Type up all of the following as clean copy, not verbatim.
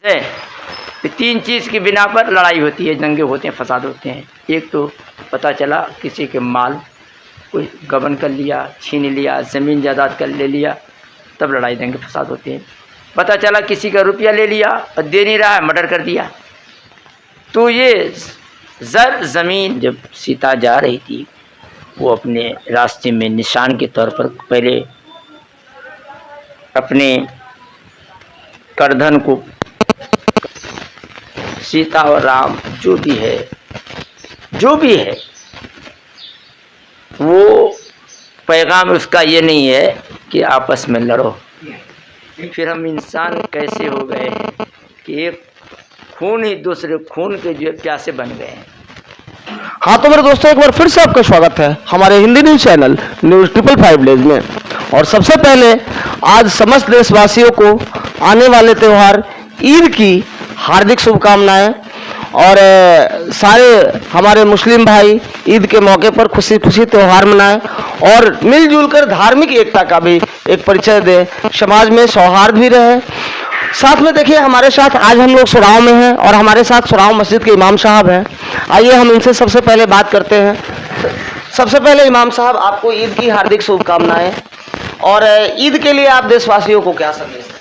है। तो तीन चीज़ की बिना पर लड़ाई होती है, दंगे होते हैं, फसाद होते हैं। एक तो पता चला किसी के माल कोई गबन कर लिया, छीन लिया, ज़मीन जायदाद कर ले लिया, तब लड़ाई दंगे फसाद होते हैं। पता चला किसी का रुपया ले लिया और दे नहीं रहा है, मर्डर कर दिया। तो ये ज़र ज़मीन जब सीता जा रही थी, वो अपने रास्ते में निशान के तौर पर पहले अपने करधन को, सीता और राम जो भी है वो पैगाम उसका ये नहीं है कि आपस में लड़ो। फिर हम इंसान कैसे हो गए हैं कि एक खून ही दूसरे खून के जो प्यासे बन गए हैं। हाँ तो मेरे दोस्तों, एक बार फिर से आपका स्वागत है हमारे Hindi news channel news 555 village में। और सबसे पहले आज समस्त देशवासियों को आने वाले त्यौहार ईद की हार्दिक शुभकामनाएं। और सारे हमारे मुस्लिम भाई ईद के मौके पर खुशी खुशी त्यौहार मनाएं और मिलजुल कर धार्मिक एकता का भी एक परिचय दें, समाज में सौहार्द भी रहे। साथ में देखिए, हमारे साथ आज हम लोग सुराव में हैं और हमारे साथ सुराव मस्जिद के इमाम साहब हैं। आइए हम इनसे सबसे पहले बात करते हैं। सबसे पहले इमाम साहब, आपको ईद की हार्दिक शुभकामनाएं। और ईद के लिए आप देशवासियों को क्या संदेश दें?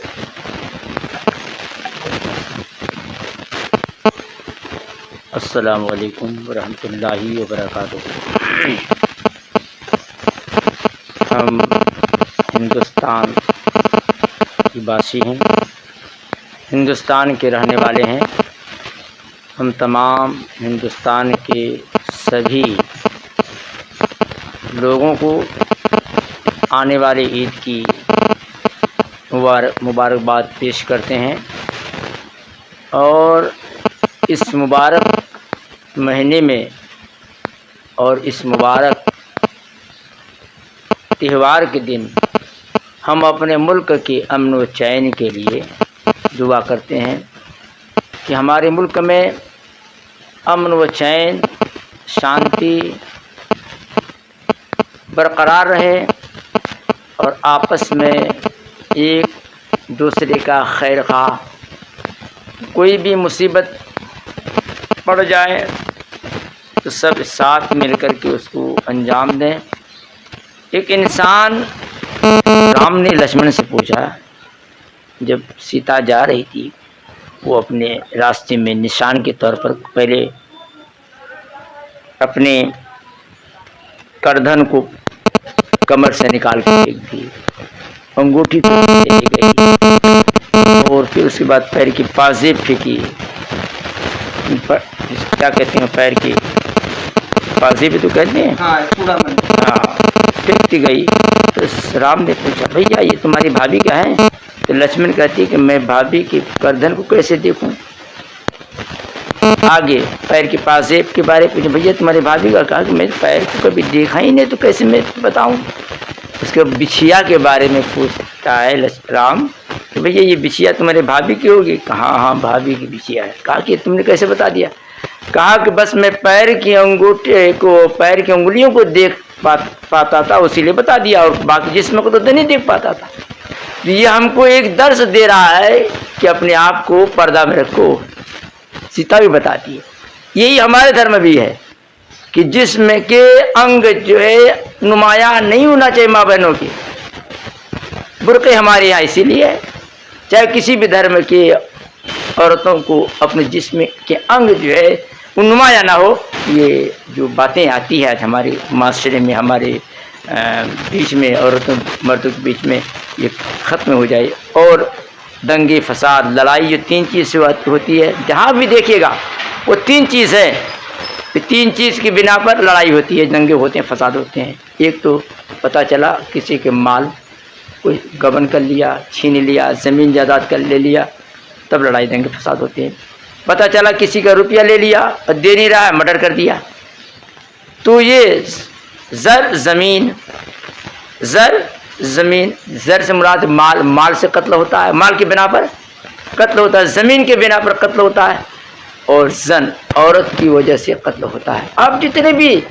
अस्सलाम वालेकुम वरहमतुल्लाहि वबरकातुहू। हम हिंदुस्तान की वासी हैं, हिंदुस्तान के रहने वाले हैं। हम तमाम हिंदुस्तान के सभी लोगों को आने वाले ईद की मुबारकबाद पेश करते हैं। और इस मुबारक महीने में और इस मुबारक त्यौहार के दिन हम अपने मुल्क के अमन व चैन के लिए दुआ करते हैं कि हमारे मुल्क में अमन व चैन, शांति बरकरार रहे और आपस में एक दूसरे का खैर खा, कोई भी मुसीबत पड़ जाए तो सब साथ मिलकर के उसको अंजाम दें। एक इंसान, राम ने लक्ष्मण से पूछा, जब सीता जा रही थी, वो अपने रास्ते में निशान के तौर पर पहले अपने करधन को कमर से निकाल के फेंक दी, अंगूठी फेंक गई और फिर उसके बाद पैर की पाजेब फेंकी। क्या कहते हैं, पैर की पाजेब भी तो कहते हैं, हाँ, फेंकती गई। तो राम ने पूछा, भैया ये तुम्हारी भाभी क्या है? तो लक्ष्मण कहती है कि मैं भाभी की गर्दन को कैसे देखूं। आगे पैर की पाजेब के बारे में पूछा, भैया तुम्हारी भाभी का? कहा कि मैं पैर को कभी देखा ही नहीं, तो कैसे मैं बताऊं। उसके बिछिया के बारे में पूछता है राम कि भैया ये बिछिया तुम्हारे भाभी की होगी? कहा हाँ भाभी की बिछिया है। कहा कि तुमने कैसे बता दिया? कहा कि बस मैं पैर की अंगूठे को, पैर की उंगलियों को देख पाता था, उसीलिए बता दिया, और बाकी जिस्म को तो नहीं देख पाता था। तो ये हमको एक दर्श दे रहा है कि अपने आप को पर्दा में रखो। सीता भी बताती है, यही हमारे धर्म भी है कि जिस्म के अंग जो है नुमाया नहीं होना चाहिए माँ बहनों के। बुर्के हमारे यहाँ इसीलिए है, चाहे किसी भी धर्म के औरतों को अपने जिस्म के अंग जो है वो नुमाया ना हो। ये जो बातें आती है आज हमारे माशरे में, हमारे बीच में, औरतों मर्दों के बीच में, ये ख़त्म हो जाए। और दंगे फसाद लड़ाई जो तीन चीज़ से होती है, जहाँ भी देखिएगा वो तीन चीज़ है। तो तीन चीज़ की बिना पर लड़ाई होती है, दंगे होते हैं, फसाद होते हैं। एक तो पता चला किसी के माल कोई गबन कर लिया, छीन लिया, ज़मीन जायदाद कर ले लिया, तब लड़ाई दंगे फसाद होते हैं। पता चला किसी का रुपया ले लिया और दे नहीं रहा है, मर्डर कर दिया। तो ये ज़र ज़मीन, ज़र से मुराद माल, माल से कत्ल होता है, माल के बिना पर कत्ल होता है, ज़मीन के बिना पर कत्ल होता है, और जन औरत की वजह से कत्ल होता है। आप जितने भी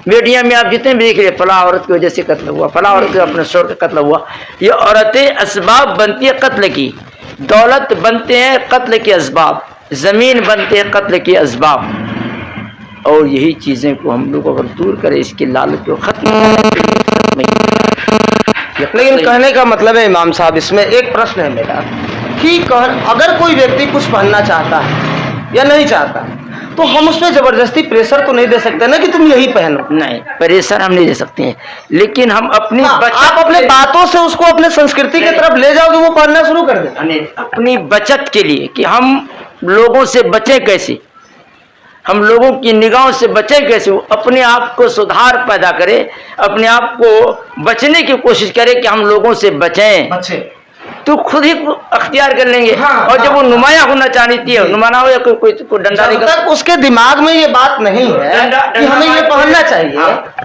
मीडिया में आप जितने भी देख रहे, फला औरत की वजह से कत्ल हुआ, फला औरत के अपने शोर का कत्ल हुआ, ये औरतें असबाब बनती है कत्ल की। दौलत बनते हैं कत्ल के असबाब, ज़मीन बनते हैं कत्ल के असबाब। और यही चीज़ें को हम लोग अगर दूर करें, इसके लालच को ख़त्म करें। लेकिन कहने का मतलब है इमाम साहब, इसमें एक प्रश्न है मेरा कि अगर कोई व्यक्ति कुछ पहनना चाहता है या नहीं चाहता, तो हम उस पर जबरदस्ती प्रेशर तो नहीं दे सकते ना कि तुम यही पहनो। नहीं, प्रेशर हम नहीं दे सकते हैं, लेकिन हम अपनी आप अपने बातों से उसको अपने संस्कृति की तरफ ले जाओगे, वो पहनना शुरू कर दे। अपनी बचत के लिए कि हम लोगों से बचें कैसे, हम लोगों की निगाहों से बचें कैसे, वो अपने आप को सुधार पैदा करे, अपने आप को बचने की कोशिश करे कि हम लोगों से बचें, तो खुद ही अख्तियार कर लेंगे। और जब वो नुमाया होना चाहती है, नुमाना हो या कोई डंडा नहीं, तक उसके दिमाग में ये बात नहीं है कि हमें ये पहनना चाहिए,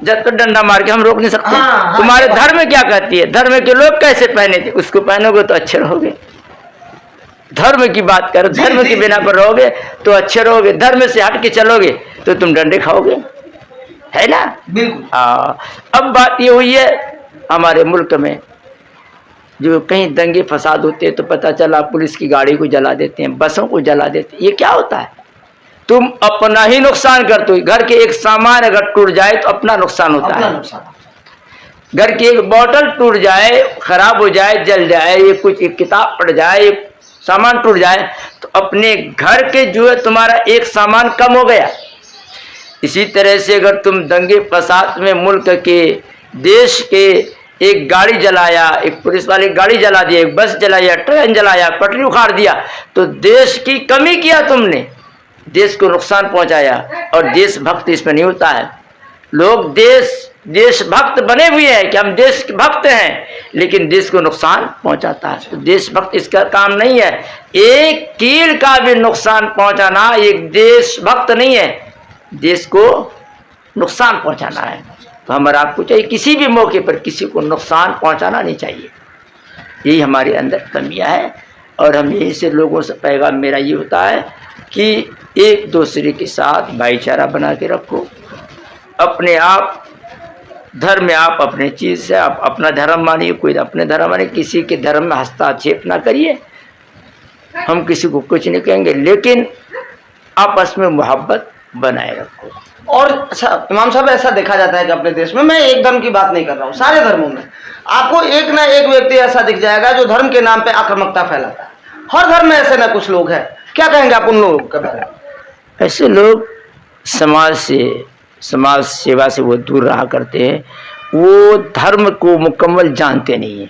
जब तक डंडा मार के हम रोक नहीं सकते। तुम्हारे धर्म में क्या कहती है, धर्म के लोग कैसे पहने थे, उसको पहनोगे तो अच्छे रहोगे। धर्म की बात करो, धर्म के बिना पर रहोगे तो अच्छे रहोगे, धर्म से हट के चलोगे तो तुम डंडे खाओगे, है ना। बिल्कुल। अब बात ये हुई है हमारे मुल्क में, जो कहीं दंगे फसाद होते हैं तो पता चला पुलिस की गाड़ी को जला देते हैं, बसों को जला देते हैं। ये क्या होता है, तुम अपना ही नुकसान करते हो। घर के एक सामान अगर टूट जाए तो अपना नुकसान होता है। घर की एक बोतल टूट जाए, खराब हो जाए, जल जाए, ये कुछ एक किताब पड़ जाए, एक सामान टूट जाए, तो अपने घर के जो है तुम्हारा एक सामान कम हो गया। इसी तरह से अगर तुम दंगे फसाद में मुल्क के, देश के एक गाड़ी जलाया, एक पुलिस वाले गाड़ी जला दिया, एक बस जलाया, ट्रेन जलाया, पटरी उखाड़ दिया, तो देश की कमी किया तुमने, देश को नुकसान पहुंचाया। और देशभक्त इसमें नहीं होता है। लोग देशभक्त बने हुए हैं कि हम देशभक्त हैं, लेकिन देश को नुकसान पहुंचाता है। तो देशभक्त इसका काम नहीं है। एक कील का भी नुकसान पहुंचाना एक देशभक्त नहीं है, देश को नुकसान पहुंचाना है। तो हमारा आपको चाहिए किसी भी मौके पर किसी को नुकसान पहुंचाना नहीं चाहिए। यही हमारे अंदर कमियां है। और हम यही से लोगों से पैगाम मेरा ये होता है कि एक दूसरे के साथ भाईचारा बना के रखो। अपने आप धर्म में आप अपने चीज़ से आप अपना धर्म मानिए, कोई अपने धर्म मानिए, किसी के धर्म में हस्तक्षेप ना करिए। हम किसी को कुछ नहीं कहेंगे, लेकिन आपस में मोहब्बत बनाए रखो। और अच्छा इमाम साहब, ऐसा देखा जाता है कि अपने देश में, मैं एक धर्म की बात नहीं कर रहा हूँ, सारे धर्मों में आपको एक ना एक व्यक्ति ऐसा दिख जाएगा जो धर्म के नाम पे आक्रामकता फैलाता है। हर धर्म में ऐसे ना कुछ लोग हैं, क्या कहेंगे आप उन लोगों के बारे में? ऐसे लोग समाज सेवा से वो दूर रहा करते हैं। वो धर्म को मुकम्मल जानते नहीं है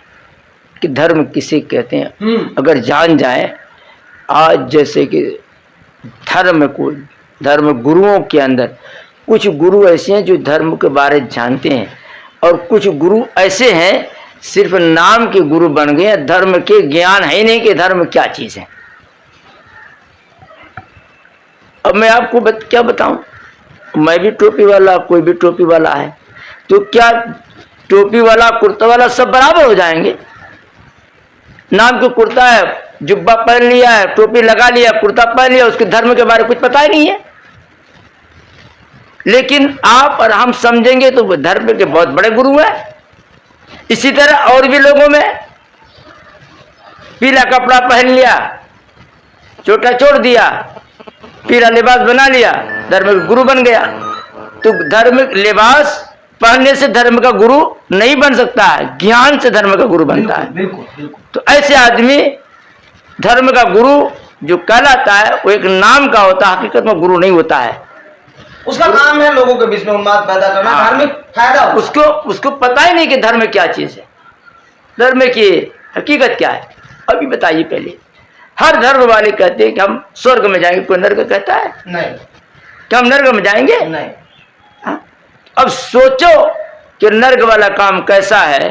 कि धर्म किसे कहते हैं। अगर जान जाए, आज जैसे कि धर्म गुरुओं के अंदर कुछ गुरु ऐसे हैं जो धर्म के बारे जानते हैं, और कुछ गुरु ऐसे हैं सिर्फ नाम के गुरु बन गए, धर्म के ज्ञान है ही नहीं कि धर्म क्या चीज़ है। अब मैं आपको क्या बताऊं, मैं भी टोपी वाला, कोई भी टोपी वाला है, तो क्या टोपी वाला कुर्ता वाला सब बराबर हो जाएंगे? नाम के कुर्ता है, जुब्बा पहन लिया है, टोपी लगा लिया, कुर्ता पहन लिया, उसके धर्म के बारे में कुछ पता ही नहीं है। लेकिन आप और हम समझेंगे तो वो धर्म के बहुत बड़े गुरु हैं। इसी तरह और भी लोगों में पीला कपड़ा पहन लिया, छोटा छोड़ दिया, पीला लिबास बना लिया, धर्म का गुरु बन गया। तो धर्म लिबास पहनने से धर्म का गुरु नहीं बन सकता है, ज्ञान से धर्म का गुरु बनता है। बिल्कुल। तो ऐसे आदमी धर्म का गुरु जो कहलाता है वो एक नाम का होता है, हकीकत में गुरु नहीं होता है। उसका काम है लोगों के बीच में उन्माद पैदा करना, धार्मिक फायदा होता। उसको पता ही नहीं कि धर्म क्या चीज है, धर्म की हकीकत क्या है। अभी बताइए, पहले हर धर्म वाले कहते हैं कि हम स्वर्ग में जाएंगे, कोई नर्क कहता है? नहीं। क्या हम नर्क में जाएंगे? नहीं। अब सोचो कि नर्क वाला काम कैसा है।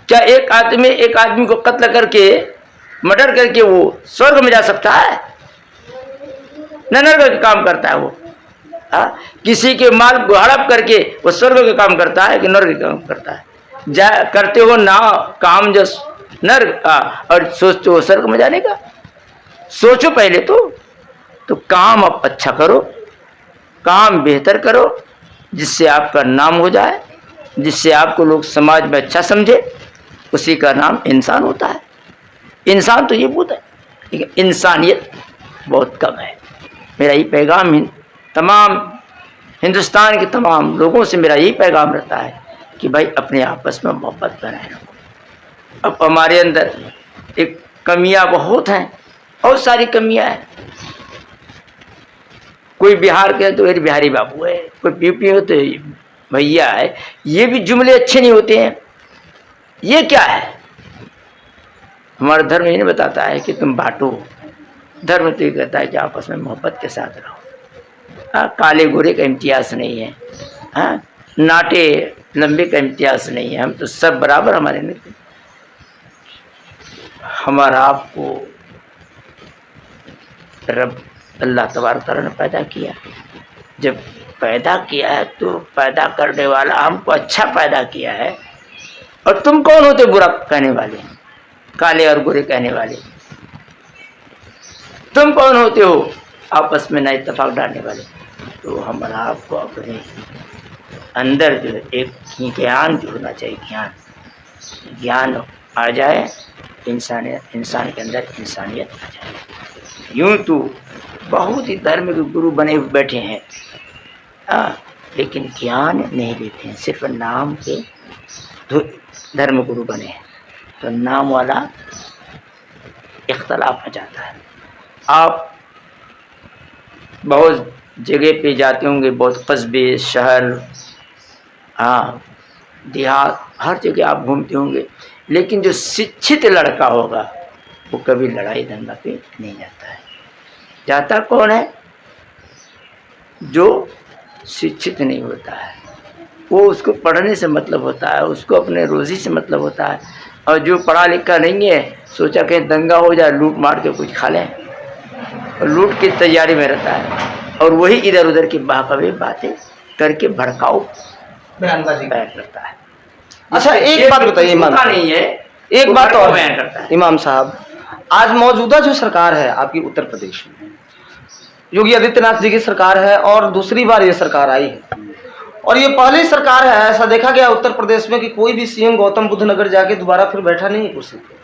क्या एक आदमी को कत्ल करके, मर्डर करके वो स्वर्ग में जा सकता है? न नर्क का काम करता है वो। किसी के माल को हड़प करके वो स्वर्ग का काम करता है कि नर्क का काम करता है? करते हो ना काम जो नर्क का, और सोचते हो स्वर्ग में जाने का। सोचो पहले तो काम आप अच्छा करो, काम बेहतर करो, जिससे आपका नाम हो जाए, जिससे आपको लोग समाज में अच्छा समझे। उसी का नाम इंसान होता है। इंसान तो ये बुत है। लेकिन इंसानियत बहुत कम है। मेरा ये पैगाम तमाम हिंदुस्तान के तमाम लोगों से मेरा यही पैगाम रहता है कि भाई अपने आपस में मोहब्बत बनाए रखो। अब हमारे अंदर एक कमियां बहुत हैं, बहुत सारी कमियां हैं। कोई बिहार के तो एक बिहारी बाबू है, कोई यूपी हो तो भैया है। ये भी जुमले अच्छे नहीं होते हैं। ये क्या है? हमारा धर्म ये नहीं बताता है कि तुम बांटो। धर्म तो ये कहता है कि आपस में मोहब्बत के साथ रहो। हाँ, काले गोरे का इम्तियाज नहीं है। हाँ, नाटे लंबे का इम्तियाज नहीं है। हम तो सब बराबर हमारे में। हमारा आपको रब अल्लाह तबारक तआला ने पैदा किया। जब पैदा किया है तो पैदा करने वाला हमको अच्छा पैदा किया है। और तुम कौन होते बुरा कहने वाले, काले और बुरे कहने वाले? तुम कौन होते हो आपस में ना इत्तेफाक डालने वाले? तो हमारा आपको अपने अंदर जो एक ज्ञान जो होना चाहिए, ज्ञान आ जाए, इंसान के अंदर इंसानियत आ जाए। यूं तो बहुत ही धर्म के गुरु बने बैठे हैं, लेकिन ज्ञान नहीं देते हैं। सिर्फ नाम के धर्म गुरु बने हैं, तो नाम वाला इख्तलाफ हो जाता है। आप बहुत जगह पे जाते होंगे, बहुत कस्बे, शहर, हाँ, देहात, हर जगह आप घूमते होंगे, लेकिन जो शिक्षित लड़का होगा वो कभी लड़ाई दंगा पे नहीं जाता है। जाता कौन है? जो शिक्षित नहीं होता है। वो उसको पढ़ने से मतलब होता है, उसको अपने रोज़ी से मतलब होता है। और जो पढ़ा लिखा नहीं है, सोचा कहीं दंगा हो जाए, लूट मार के कुछ खा लें, और लूट की तैयारी में रहता है। और वही इधर उधर की बहकावे बातें करके भड़काऊ बयानबाजी करता है। अच्छा, एक बात बताइए इमाम, नहीं है एक बात और बयान करता है। इमाम साहब, आज मौजूदा जो सरकार है आपकी उत्तर प्रदेश में, योगी आदित्यनाथ जी की सरकार है और दूसरी बार ये सरकार आई है, और ये पहली सरकार है, ऐसा देखा गया उत्तर प्रदेश में कि कोई भी सीएम गौतम बुद्ध नगर जाके दोबारा फिर बैठा नहीं है कुर्सी पे।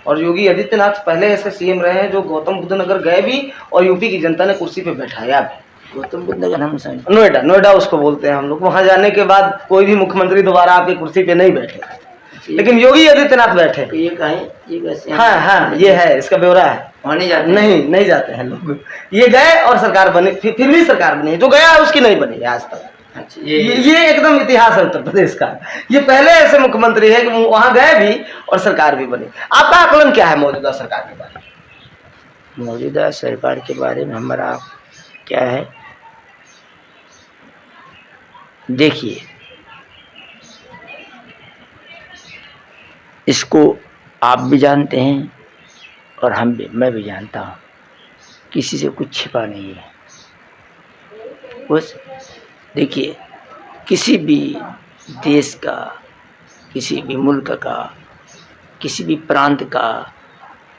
और योगी आदित्यनाथ पहले ऐसे सीएम रहे हैं जो गौतम बुद्ध नगर गए भी और यूपी की जनता ने कुर्सी पे बैठाया भी। गौतम बुद्ध नगर हम नोएडा उसको बोलते हैं हम लोग। वहां जाने के बाद कोई भी मुख्यमंत्री दोबारा आपकी कुर्सी पे नहीं बैठे, लेकिन योगी आदित्यनाथ बैठे। ये कहें, ये कैसे? हाँ, ये है, इसका ब्यौरा है। वहाँ नहीं जाते? नहीं जाते हैं लोग। ये गए और सरकार बनी, फिर भी सरकार बनी, जो गया उसकी नहीं बनी आज तक। अच्छा, ये एकदम इतिहास है उत्तर प्रदेश का। ये पहले ऐसे मुख्यमंत्री है कि वहां गए भी और सरकार भी बनी। आपका आकलन क्या है मौजूदा सरकार के बारे में? मौजूदा सरकार के बारे में हमारा क्या है? देखिए, इसको आप भी जानते हैं और मैं भी जानता हूँ, किसी से कुछ छिपा नहीं है। बस देखिए, किसी भी देश का, किसी भी मुल्क का, किसी भी प्रांत का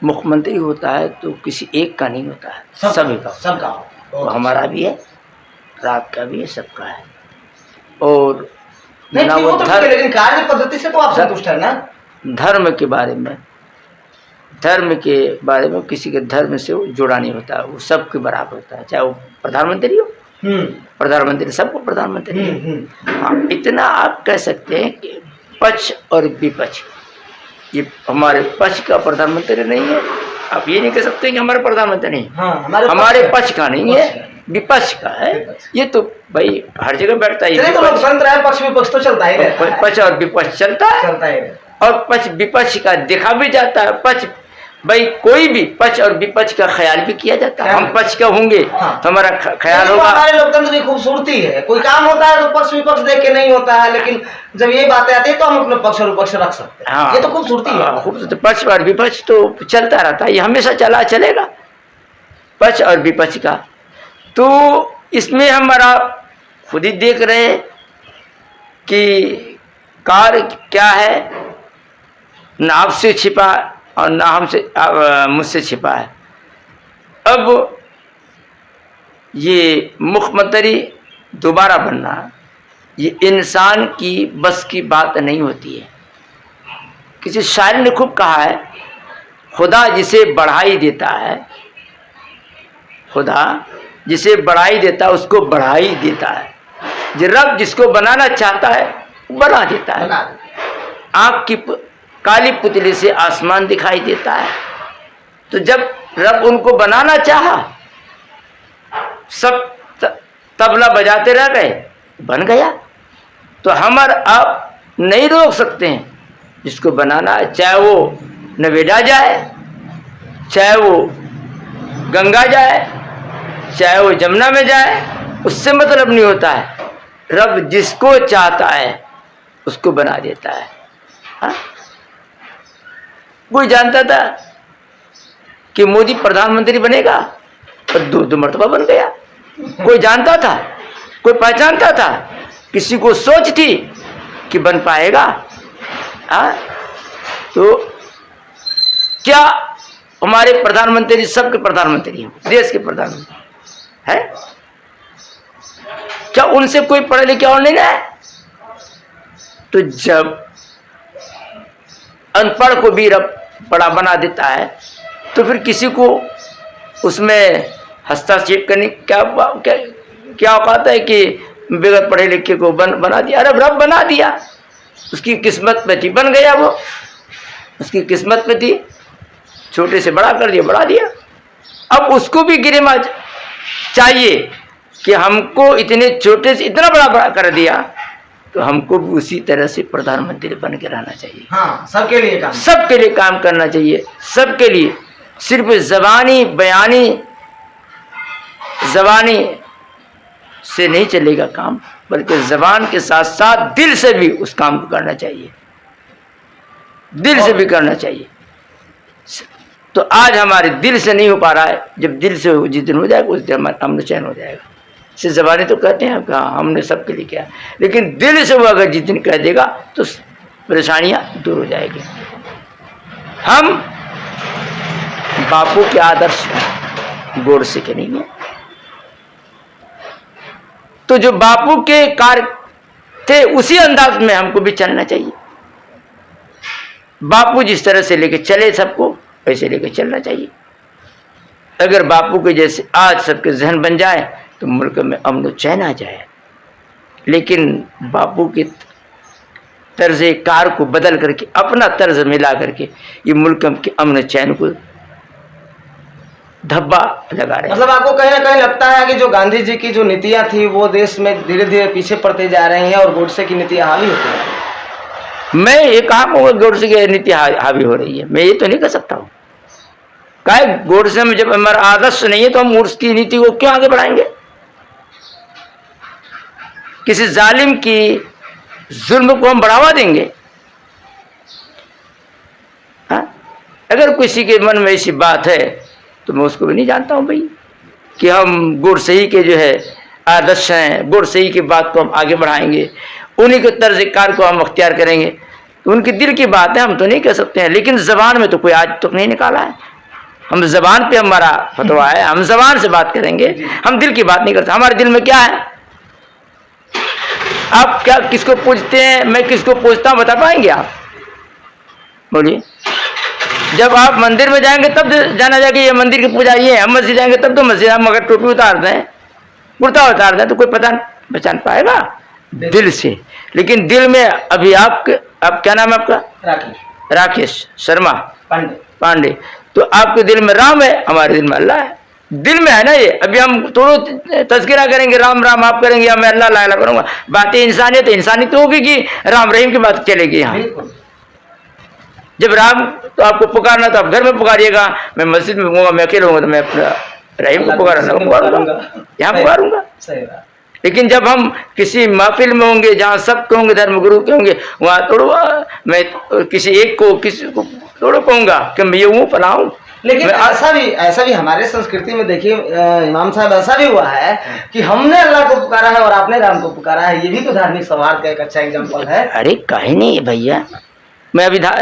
मुख्यमंत्री होता है तो किसी एक का नहीं होता है, सभी का, सबका। तो हमारा भी है, आपका भी है, सबका है। और नहीं, वो तो ठीक है, लेकिन कार्य पद्धति से तो आप संतुष्ट है ना? धर्म के बारे में किसी के धर्म से वो जुड़ा नहीं होता, वो सबके बराबर होता है, चाहे वो प्रधानमंत्री हो। प्रधानमंत्री सबको प्रधानमंत्री है। हाँ, इतना आप कह सकते हैं कि पक्ष और विपक्ष, ये हमारे पक्ष का प्रधानमंत्री नहीं है। आप ये नहीं कह सकते कि हमारे प्रधानमंत्री नहीं। हाँ, हमारे पक्ष का नहीं है, विपक्ष का है। ये तो भाई हर जगह बैठता है, तो लोकतंत्र है, पक्ष विपक्ष तो चलता ही रहता है। पक्ष और विपक्ष चलता है, और पक्ष विपक्ष का देखा भी जाता है। पक्ष भाई कोई भी पक्ष और विपक्ष का ख्याल भी किया जाता है। हम पक्ष का होंगे तो हमारा ख्याल होगा। हमारे लोकतंत्र की खूबसूरती है, कोई काम होता है तो पक्ष विपक्ष देख के नहीं होता है, लेकिन जब ये बातें आती है तो हम अपने पक्ष और विपक्ष रख सकते हैं। ये तो खूबसूरती है। खूबसूरती, पक्ष और विपक्ष तो चलता रहता है, ये हमेशा चलेगा, पक्ष और विपक्ष का। तो इसमें हमारा खुद ही देख रहे हैं कि कार्य क्या है, ना आपसे छिपा और ना हमसे मुझसे छिपा है। अब ये मुख्यमंत्री दोबारा बनना, ये इंसान की बस की बात नहीं होती है। किसी शायर ने खूब कहा है, खुदा जिसे बढ़ाई देता है, खुदा जिसे बढ़ाई देता है उसको बढ़ाई देता है। जो रब जिसको बनाना चाहता है बना देता है। आँख की काली पुतली से आसमान दिखाई देता है। तो जब रब उनको बनाना चाहा, सब तबला बजाते रह गए, बन गया। तो हम आप नहीं रोक सकते हैं जिसको बनाना है, चाहे वो नवेदा जाए, चाहे वो गंगा जाए, चाहे वो जमुना में जाए, उससे मतलब नहीं होता है। रब जिसको चाहता है उसको बना देता है। हाँ? कोई जानता था कि मोदी प्रधानमंत्री बनेगा और दो मर्तबा बन गया? कोई जानता था? कोई पहचानता था? किसी को सोच थी कि बन पाएगा? हाँ? तो क्या हमारे प्रधानमंत्री सबके प्रधानमंत्री हैं, देश के प्रधानमंत्री है? क्या उनसे कोई पढ़े लिखे और नहीं है? तो जब अनपढ़ को भी रब पढ़ा बना देता है तो फिर किसी को उसमें हस्तक्षेप करने क्या औकात है कि बगैर पढ़े लिखे को बना दिया? अरे रब बना दिया, उसकी किस्मत में थी, बन गया। वो उसकी किस्मत में थी, छोटे से बड़ा कर दिया, बढ़ा दिया। अब उसको भी गिरेमा चाहिए कि हमको इतने छोटे से इतना बड़ा कर दिया, तो हमको भी उसी तरह से प्रधानमंत्री बन के रहना चाहिए। हाँ, सबके लिए काम करना चाहिए, सबके लिए। सिर्फ जबानी से नहीं चलेगा काम, बल्कि जबान के साथ साथ दिल से भी उस काम को करना चाहिए, दिल से भी करना चाहिए। तो आज हमारे दिल से नहीं हो पा रहा है। जब दिल से जिस दिन हो जाएगा उस दिन हमारा अमन चैन हो जाएगा। सिर्फ जबानी तो कहते हैं कि हाँ हमने सबके लिए किया, लेकिन दिल से वो अगर जिस दिन कह देगा तो परेशानियां दूर हो जाएगी। हम बापू के आदर्श गौर से के नहीं है। तो जो बापू के कार्य थे उसी अंदाज में हमको भी चलना चाहिए। बापू जिस तरह से लेके चले सबको, वैसे लेके चलना चाहिए। अगर बापू के जैसे आज सबके जहन बन जाए तो मुल्क में अमन चैन आ जाए। लेकिन बापू के तर्ज कार को बदल करके अपना तर्ज मिला करके ये मुल्क के अमन चैन को धब्बा लगा रहे। मतलब आपको कहीं ना कहीं लगता है कि जो गांधी जी की जो नीतियां थी वो देश में धीरे धीरे पीछे पड़ते जा रही हैं और गोडसे की नीतियां हावी होती हैं? मैं ये कहा कहूँगा गोडसे की नीति हावी हो रही है, मैं ये तो नहीं कह सकता हूँ। क्या गोडसे में जब हमारा आदर्श नहीं है तो हम उसकी नीति को क्यों आगे बढ़ाएंगे? किसी जालिम की जुल्म को हम बढ़ावा देंगे? हाँ? अगर किसी के मन में ऐसी बात है तो मैं उसको भी नहीं जानता हूँ भाई कि हम गुरसही के जो है आदर्श हैं, गुरसही की बात को हम आगे बढ़ाएंगे, उन्हीं के तर्ज कार को हम अख्तियार करेंगे। तो उनके दिल की बात है, हम तो नहीं कह सकते हैं। लेकिन जबान में तो कोई आज तक नहीं निकाला है। हम जबान पे हमारा फतवा है, हम जबान से बात करेंगे, हम दिल की बात नहीं करते। हमारे दिल में क्या है? आप क्या किसको पूछते हैं, मैं किसको पूछता हूँ, बता पाएंगे आप? बोलिए। जब आप मंदिर में जाएंगे तब जाना जाएगा ये मंदिर की पूजा ये है। हम मस्जिद जाएंगे तब तो मस्जिद, हम अगर टोपी उतार दें, कुर्ता उतार दें तो कोई पहचान पाएगा दिल से। लेकिन दिल में अभी आप क्या नाम है आपका? राकेश शर्मा पांडे। तो आपके दिल में राम है, हमारे दिल में अल्लाह है। दिल में है ना ये। अभी हम थोड़ा तस्करा करेंगे, राम राम आप करेंगे या मैं अल्लाह ला करूंगा। बातें इंसानियत इंसानियत होगी कि राम रहीम की बात चलेगी यहाँ। जब राम तो आपको पुकारना तो आप घर में पुकारिएगा, मैं मस्जिद में होऊंगा, मैं अकेले होऊंगा तो मैं अपना रहीम को पुकारूंगा, यहाँ पुकारूंगा। लेकिन जब हम किसी महफिल में होंगे जहाँ सब के होंगे, धर्म गुरु के होंगे, वहाँ थोड़ा मैं किसी एक को किसी को थोड़ा कहूँगा कि मैं ये हूँ फलाऊँ। लेकिन ऐसा भी हमारे संस्कृति में देखिए इमाम साहब, ऐसा भी हुआ है कि हमने अल्लाह को पुकारा है और आपने राम को पुकारा है। ये भी तो धार्मिक सौहार्द का एक अच्छा एग्जाम्पल है। अरे कहीं नहीं भैया, मैं अभी